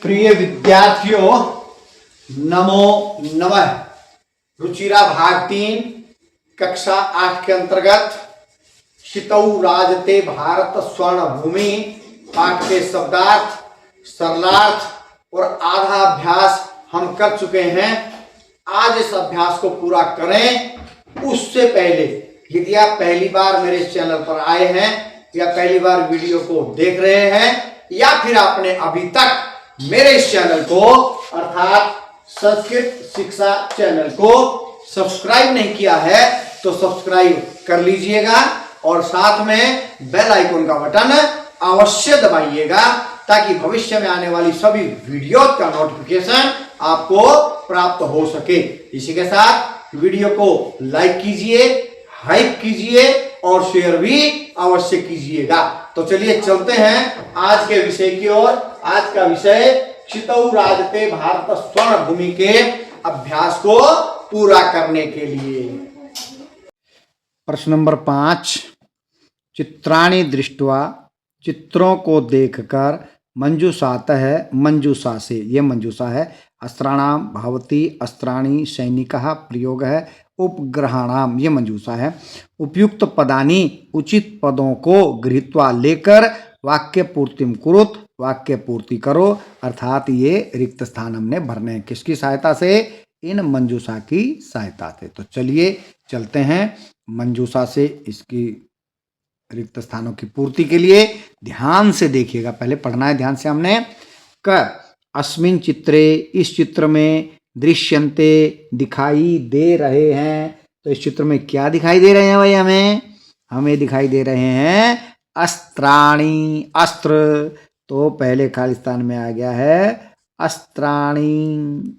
प्रिय विद्यार्थियों, नमो नमः। रुचिरा भाग 3 कक्षा 8 के अंतर्गत शितौ राजते भारत स्वर्ण भूमि पाठ के शब्दार्थ, सरलार्थ और आधा अभ्यास हम कर चुके हैं। आज इस अभ्यास को पूरा करें। उससे पहले यदि आप पहली बार मेरे इस चैनल पर आए हैं या पहली बार वीडियो को देख रहे हैं या फिर आपने अभी तक मेरे इस चैनल को अर्थात संस्कृत शिक्षा चैनल को सब्सक्राइब नहीं किया है तो सब्सक्राइब कर लीजिएगा और साथ में बेल आइकन का बटन अवश्य दबाइएगा ताकि भविष्य में आने वाली सभी वीडियो का नोटिफिकेशन आपको प्राप्त हो सके। इसी के साथ वीडियो को लाइक कीजिए, हाइप कीजिए और शेयर भी अवश्य कीजिएगा। तो चलिए चलते हैं आज के विषय की ओर। आज का विषय शितौ राजते भारत स्वर्ण भूमि के अभ्यास को पूरा करने के लिए। प्रश्न नंबर 5, चित्राणि दृष्ट्वा, चित्रों को देखकर, मंजूषातः, मंजूषा से, ये मंजूषा है, अस्त्राणाम भवति, अस्त्राणि सैनिकः, प्रयोग है, उपग्रहाणाम, ये मंजूषा है, उपयुक्त पदानि, उचित पदों को गृहीत्वा लेकर वाक्य पूर्तिम कुरुत, वाक्य पूर्ति करो। अर्थात ये रिक्त स्थान हमने भरने हैं किसकी सहायता से? इन मंजूषा की सहायता से। तो चलिए चलते हैं मंजूषा से इसकी रिक्त स्थानों की पूर्ति के लिए। ध्यान से देखिएगा, पहले पढ़ना है ध्यान से हमने। क अस्मिन चित्रे, इस चित्र में, दृश्यन्ते, दिखाई दे रहे हैं। तो इस चित्र में क्या दिखाई दे रहे हैं भाई? हमें दिखाई दे रहे हैं अस्त्राणि, अस्त्र। तो पहले खाली स्थान में आ गया है अस्त्राणि।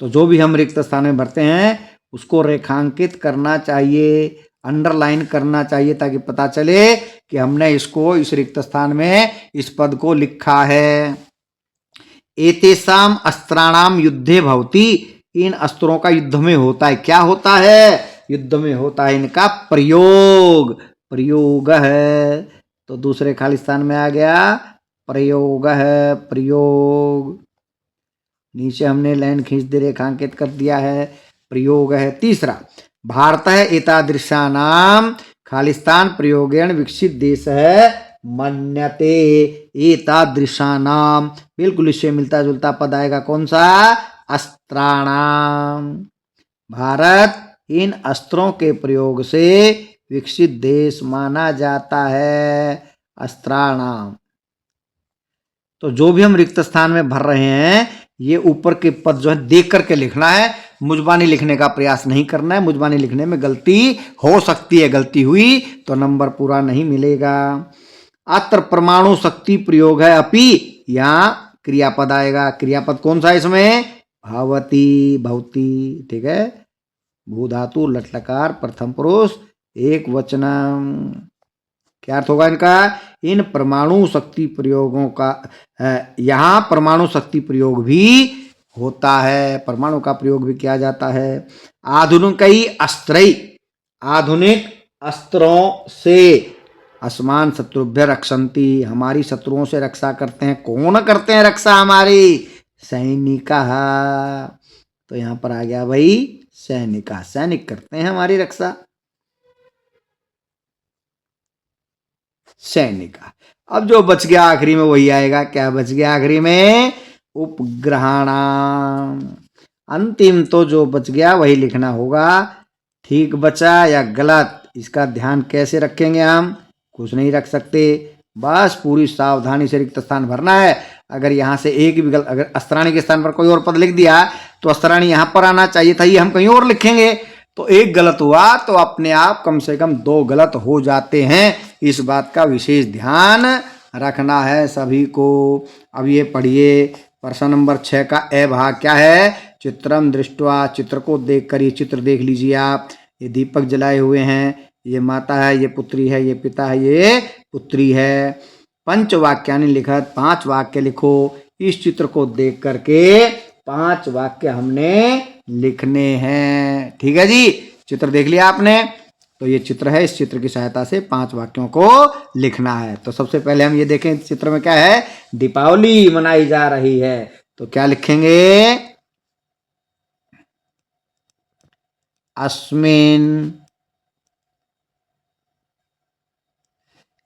तो जो भी हम रिक्त स्थान में भरते हैं उसको रेखांकित करना चाहिए, अंडरलाइन करना चाहिए ताकि पता चले कि हमने इसको इस रिक्त स्थान में इस पद को लिखा है। एतेषाम अस्त्राणाम युद्धे भवति, इन अस्त्रों का युद्ध में होता है। क्या होता है? युद्ध में होता है इनका प्रयोग, प्रयोग है। तो दूसरे खाली स्थान में आ गया प्रयोग है, प्रयोग। नीचे हमने लाइन खींच दे रेखांकित कर दिया है, प्रयोग है। तीसरा, भारतः एतादृशानाम खालिस्तान प्रयोगेण विकसित देश है मन्यते। एतादृशानाम, बिल्कुल इससे मिलता जुलता पद आएगा कौन सा? अस्त्राणाम। भारत इन अस्त्रों के प्रयोग से विकसित देश माना जाता है, अस्त्राणाम। तो जो भी हम रिक्त स्थान में भर रहे हैं ये ऊपर के पद जो है देख करके लिखना है, मुजबानी लिखने का प्रयास नहीं करना है। मुजबानी लिखने में गलती हो सकती है, गलती हुई तो नंबर पूरा नहीं मिलेगा। अत्र परमाणु शक्ति प्रयोग है अपि, यहाँ क्रियापद आएगा। क्रियापद कौन सा है इसमें? भवति, भवति, ठीक है। भू धातु, लट लकार, प्रथम पुरुष, एक वचनम। क्या अर्थ होगा इनका? इन परमाणु शक्ति प्रयोगों का, यहाँ परमाणु शक्ति प्रयोग भी होता है, परमाणु का प्रयोग भी किया जाता है। आधुनिक अस्त्रै, आधुनिक अस्त्रों से, अस्मान शत्रुभ्य रक्षन्ति, हमारी शत्रुओं से रक्षा करते हैं। कौन करते हैं रक्षा? हमारी सैनिकः। तो यहाँ पर आ गया भाई सैनिका, सैनिक करते हैं हमारी रक्षा, सैनिका। अब जो बच गया आखिरी में वही आएगा। क्या बच गया आखिरी में? उपग्रहाणाम। अंतिम तो जो बच गया वही लिखना होगा। ठीक बचा या गलत, इसका ध्यान कैसे रखेंगे? हम कुछ नहीं रख सकते, बस पूरी सावधानी से रिक्त स्थान भरना है। अगर यहाँ से एक भी गलत, अगर अस्त्राणि के स्थान पर कोई और पद लिख दिया तो अस्त्राणि यहाँ पर आना चाहिए था, ये हम कहीं और लिखेंगे। तो एक गलत हुआ तो अपने आप कम से कम 2 गलत हो जाते हैं। इस बात का विशेष ध्यान रखना है सभी को। अब ये पढ़िए प्रश्न नंबर 6 का ए भाग क्या है? चित्रम दृष्ट्वा, चित्र को देखकर, ये चित्र देख लीजिए आप। ये दीपक जलाए हुए हैं, ये माता है, ये पुत्री है, ये पिता है, ये पुत्री है। पंचवाक्यानि लिखत, 5 वाक्य लिखो। इस चित्र को देख करके 5 वाक्य हमने लिखने हैं। ठीक है जी, चित्र देख लिया आपने। तो ये चित्र है, इस चित्र की सहायता से 5 वाक्यों को लिखना है। तो सबसे पहले हम ये देखें इस चित्र में क्या है, दीपावली मनाई जा रही है। तो क्या लिखेंगे, अस्मिन,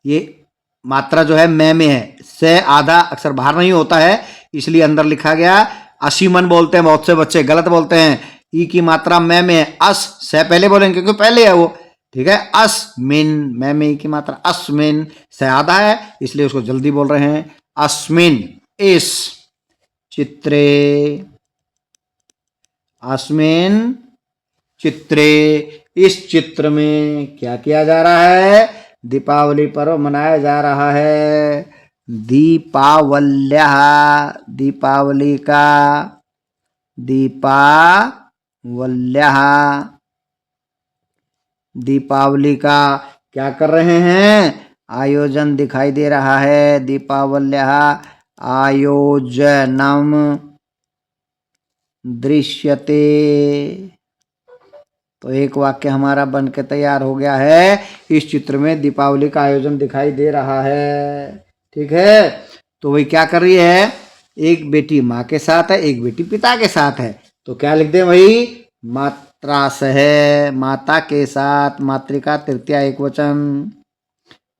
ये मात्रा जो है में है, से आधा अक्सर बाहर नहीं होता है इसलिए अंदर लिखा गया। असीमन बोलते हैं बहुत से बच्चे, गलत बोलते हैं। ई की मात्रा में है, अस से पहले बोलेंगे क्योंकि पहले है वो, ठीक है। अस्मिन, में ई की मात्रा अस्मिन, से आधा है इसलिए उसको जल्दी बोल रहे हैं। अस्मिन, इस चित्रे, अस्मिन चित्रे, इस चित्र में क्या किया जा रहा है, दीपावली पर्व मनाया जा रहा है। दीपावल्यः, दीपावली का, दीपावल्यः, दीपावली का क्या कर रहे हैं, आयोजन दिखाई दे रहा है। दीपावल्यः आयोजनम दृश्यते। तो एक वाक्य हमारा बन के तैयार हो गया है, इस चित्र में दीपावली का आयोजन दिखाई दे रहा है, ठीक है। तो वही क्या कर रही है, एक बेटी माँ के साथ है, एक बेटी पिता के साथ है। तो क्या लिख दें भाई, मात्रा सह, माता के साथ, मातृका तृतीया एकवचन,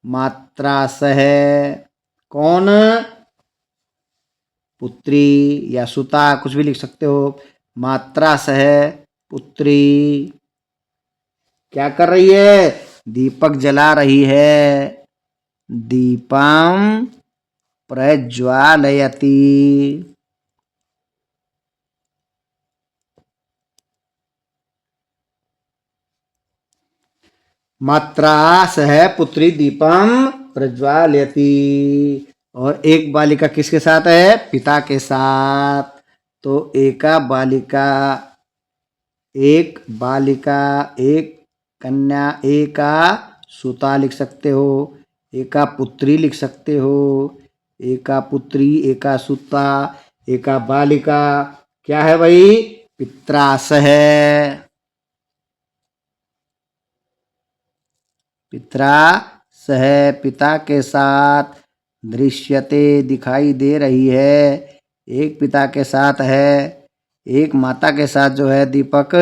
मात्रा सह, कौन, पुत्री या सुता, कुछ भी लिख सकते हो। मात्रा सह पुत्री क्या कर रही है, दीपक जला रही है। दीपम प्रज्वालयति, मात्रा सह पुत्री दीपम प्रज्वालयति। और एक बालिका किसके साथ है, पिता के साथ। तो एका बालिका, एक बालिका, एक कन्या, एका सुता लिख सकते हो, एका पुत्री लिख सकते हो। एका पुत्री, एका सुता, एका बालिका, क्या है भाई, पित्रास है। पित्रा सह, पिता के साथ, दृश्यते दिखाई दे रही है, एक पिता के साथ है, एक माता के साथ जो है दीपक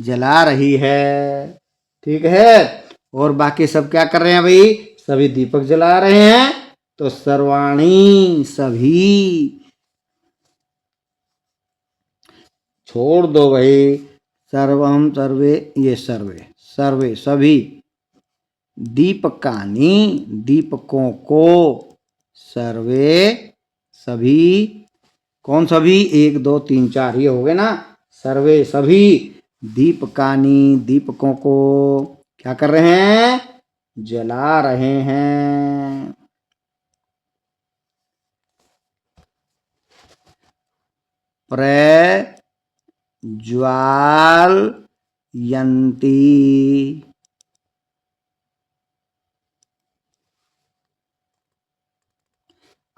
जला रही है, ठीक है। और बाकी सब क्या कर रहे हैं भाई, सभी दीपक जला रहे हैं। तो सर्वाणी, सभी, छोड़ दो भाई, सर्वम सर्वे, ये सर्वे, सर्वे सभी, दीपकानी दीपकों को, सर्वे सभी, कौन सभी, 1 2 3 4 ये हो गए ना। सर्वे सभी, दीपकानी दीपकों को क्या कर रहे हैं, जला रहे हैं। प्रज्वालयन्ति,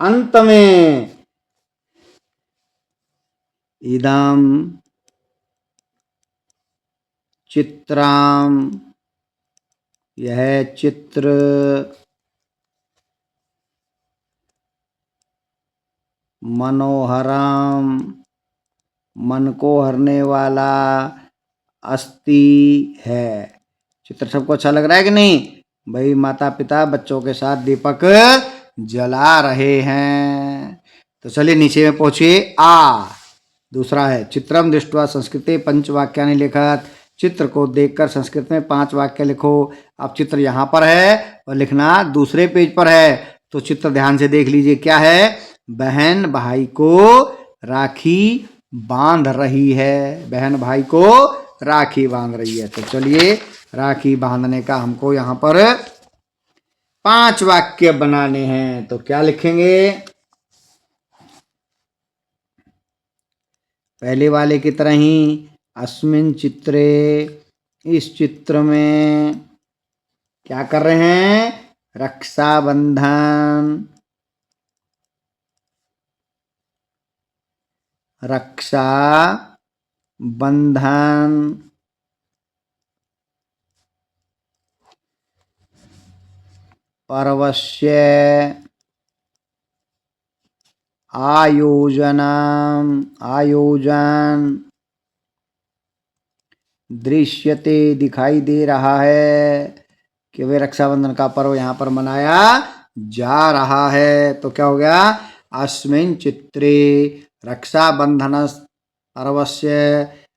अंत में इदम चित्राम, यह चित्र, मनोहरम, मन को हरने वाला, अस्ति है। चित्र सबको अच्छा लग रहा है कि नहीं भाई, माता पिता बच्चों के साथ दीपक जला रहे हैं। तो चलिए नीचे में पहुंचिए। दूसरा है, चित्रम दृष्ट्वा संस्कृते पंचवाक्यानि लिखत, चित्र को देखकर संस्कृत में 5 वाक्य लिखो। अब चित्र यहाँ पर है और लिखना दूसरे पेज पर है। तो चित्र ध्यान से देख लीजिए, क्या है, बहन भाई को राखी बांध रही है, बहन भाई को राखी बांध रही है। तो चलिए, राखी बांधने का हमको यहाँ पर 5 वाक्य बनाने हैं। तो क्या लिखेंगे, पहले वाले की तरह ही, अस्मिन चित्रे, इस चित्र में क्या कर रहे हैं, रक्षाबंधन, रक्षा बंधन, पर्वस्य आयोजन दृश्यते दिखाई दे रहा है कि वे रक्षाबंधन का पर्व यहाँ पर मनाया जा रहा है। तो क्या हो गया, अस्मिन् चित्रे रक्षाबंधन पर्वस्य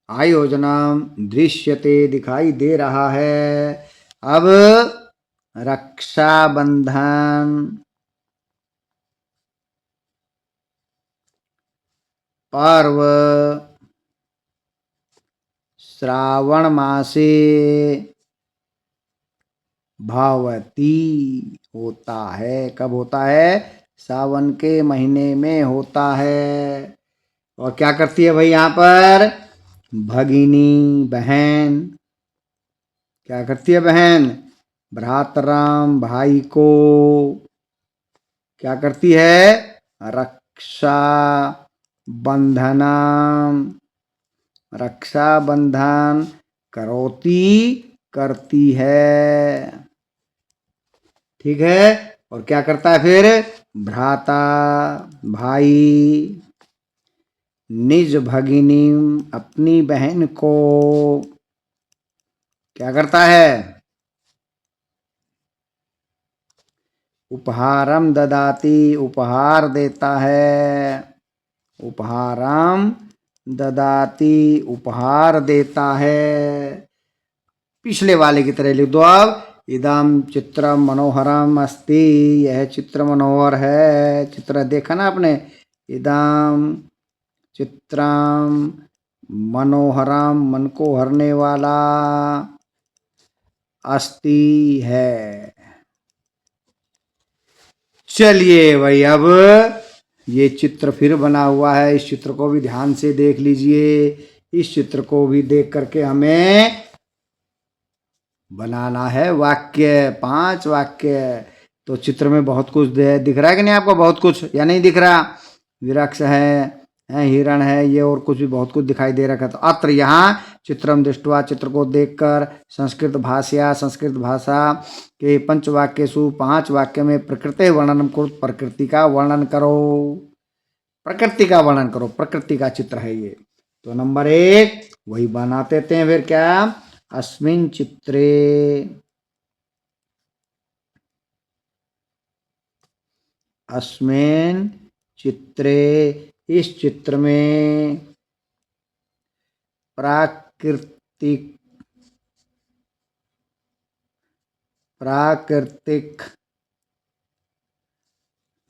आयोजनम दृश्यते दिखाई दे रहा है। अब रक्षाबंधन पर्व श्रावण मासे भवती होता है। कब होता है, सावन के महीने में होता है। और क्या करती है भाई यहाँ पर, भगिनी बहन, क्या करती है बहन, भ्रातराम भाई को क्या करती है, रक्षा बंधनम, रक्षाबंधन करोती करती है। ठीक है। और क्या करता है फिर, भ्राता भाई निज भगिनी अपनी बहन को क्या करता है, उपहारम ददाती उपहार देता है, उपहारम ददाती उपहार देता है। पिछले वाले की तरह लिख दो अब, इदम चित्र मनोहरम अस्ति, यह चित्र मनोहर है। चित्र देखा ना आपने, इदम चित्रम मनोहरम मन को हरने वाला, अस्ति है। चलिए भाई, अब ये चित्र फिर बना हुआ है, इस चित्र को भी ध्यान से देख लीजिए। इस चित्र को भी देख करके हमें बनाना है वाक्य, 5 वाक्य। तो चित्र में बहुत कुछ दिख रहा है कि नहीं आपको, बहुत कुछ या नहीं दिख रहा, विरक्ष है, हिरण है, ये और कुछ भी बहुत कुछ दिखाई दे रखा है। तो अत्र यहाँ चित्रम दृष्ट्वा, चित्र को देखकर, संस्कृत भाषा, संस्कृत भाषा के पंचवाक्यसु 5 वाक्य में प्रकृति वर्णन करो, प्रकृति का वर्णन करो, प्रकृति का वर्णन करो, प्रकृति का चित्र है ये। तो नंबर 1 वही बनाते थे फिर क्या, अस्मिन् चित्रे, अस्मिन् चित्रे, इस चित्र में, प्राकृतिक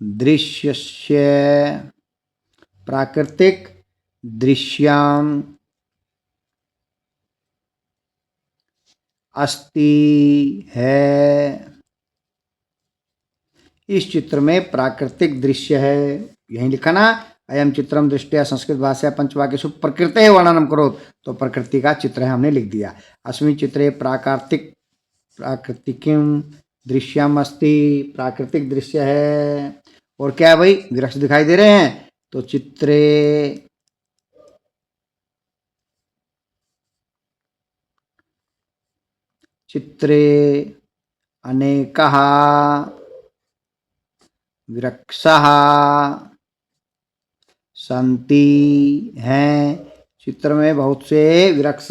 दृश्यस्य, प्राकृतिक दृश्यम अस्ति है। इस चित्र में प्राकृतिक दृश्य है, यहीं लिखा ना, अयम चित्रम दृष्टिया संस्कृत भाषा पंचवाक्यसु प्रकृते वर्णनम करो, तो प्रकृति का चित्र है, हमने लिख दिया। अस्मिन् चित्रे प्राकृतिकम दृश्यम अस्ति, प्राकृतिक दृश्य है। और क्या है भाई, वृक्ष दिखाई दे रहे हैं, तो चित्रे अनेकः वृक्षः सन्ति, हैं, चित्र में बहुत से वृक्ष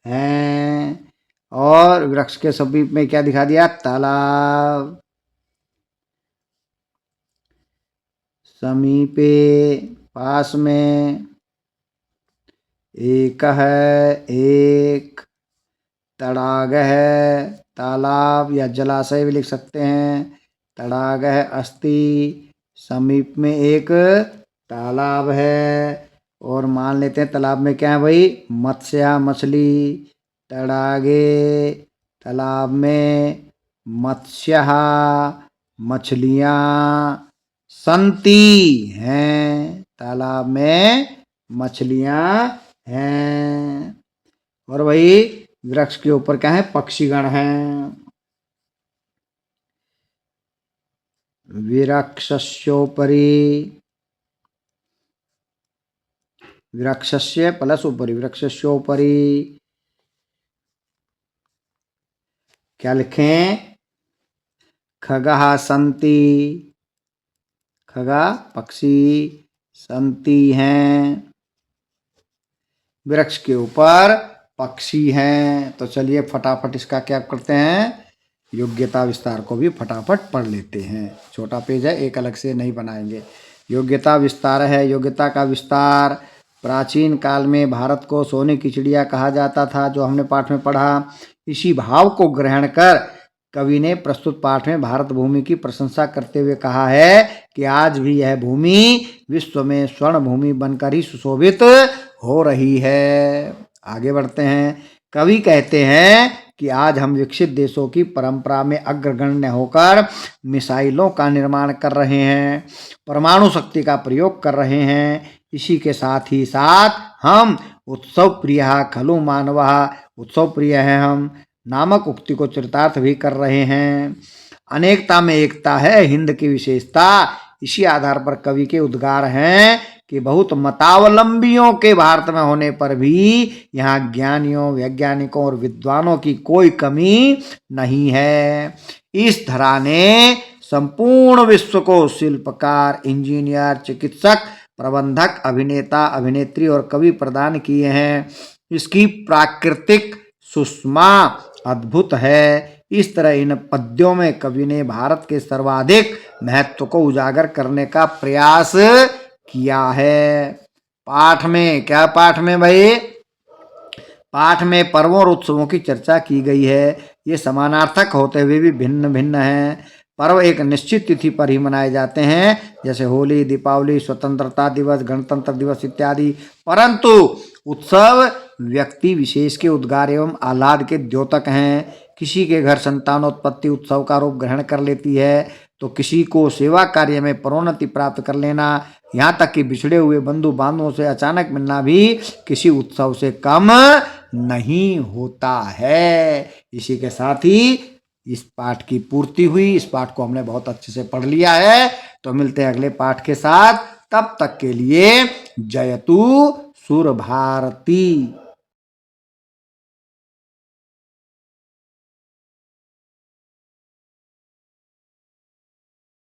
हैं। और वृक्ष के समीप में क्या दिखा दिया, तालाब, समीपे पास में, एक है एक, तड़ाग है तालाब या जलाशय भी लिख सकते हैं, तड़ाग है अस्ति, समीप में एक तालाब है। और मान लेते हैं तालाब में क्या है भाई, मत्स्य मछली, तड़ागे तालाब में, मत्स्य मछलियाँ, संति हैं, तालाब में मछलियाँ हैं। और वही वृक्ष के ऊपर क्या है, पक्षीगण हैं। विरक्षस्योपरि, वृक्षस्य प्लस ऊपरी, वृक्षस्योपरि क्या लिखें, खगः सन्ति, खगा पक्षी, सन्ति हैं, वृक्ष के ऊपर पक्षी हैं। तो चलिए फटाफट इसका क्या करते हैं, योग्यता विस्तार को भी फटाफट पढ़ लेते हैं। छोटा पेज है, एक अलग से नहीं बनाएंगे। योग्यता विस्तार है। योग्यता का विस्तार, प्राचीन काल में भारत को सोने की चिड़िया कहा जाता था, जो हमने पाठ में पढ़ा। इसी भाव को ग्रहण कर कवि ने प्रस्तुत पाठ में भारत भूमि की प्रशंसा करते हुए कहा है कि आज भी यह भूमि विश्व में स्वर्ण भूमि बनकर ही सुशोभित हो रही है। आगे बढ़ते हैं। कवि कहते हैं कि आज हम विकसित देशों की परंपरा में अग्रगण्य होकर मिसाइलों का निर्माण कर रहे हैं, परमाणु शक्ति का प्रयोग कर रहे हैं। इसी के साथ ही साथ हम उत्सव प्रिय खलु मानवः, उत्सव प्रिय है हम नामक उक्ति को चरितार्थ भी कर रहे हैं। अनेकता में एकता है हिंद की विशेषता। इसी आधार पर कवि के उद्गार हैं कि बहुत मतावलंबियों के भारत में होने पर भी यहाँ ज्ञानियों, वैज्ञानिकों और विद्वानों की कोई कमी नहीं है। इस धरा ने संपूर्ण विश्व को शिल्पकार, इंजीनियर, चिकित्सक, प्रबंधक, अभिनेता, अभिनेत्री और कवि प्रदान किए हैं। इसकी प्राकृतिक सुषमा अद्भुत है। इस तरह इन पद्यों में कवि ने भारत के सर्वाधिक महत्व को उजागर करने का प्रयास किया है। पाठ में क्या, पाठ में भाई, पाठ में पर्वों और उत्सवों की चर्चा की गई है। ये समानार्थक होते हुए भी भिन्न भिन्न हैं। पर्व एक निश्चित तिथि पर ही मनाए जाते हैं, जैसे होली, दीपावली, स्वतंत्रता दिवस, गणतंत्र दिवस इत्यादि। परंतु उत्सव व्यक्ति विशेष के उद्गार एवं आह्लाद के द्योतक हैं। किसी के घर संतानोत्पत्ति उत्सव का रूप ग्रहण कर लेती है, तो किसी को सेवा कार्य में प्रोन्नति प्राप्त कर लेना, यहाँ तक कि बिछड़े हुए बंधु बांधवों से अचानक मिलना भी किसी उत्सव से कम नहीं होता है। इसी के साथ ही इस पाठ की पूर्ति हुई। इस पाठ को हमने बहुत अच्छे से पढ़ लिया है। तो मिलते हैं अगले पाठ के साथ, तब तक के लिए जयतु सुर भारती।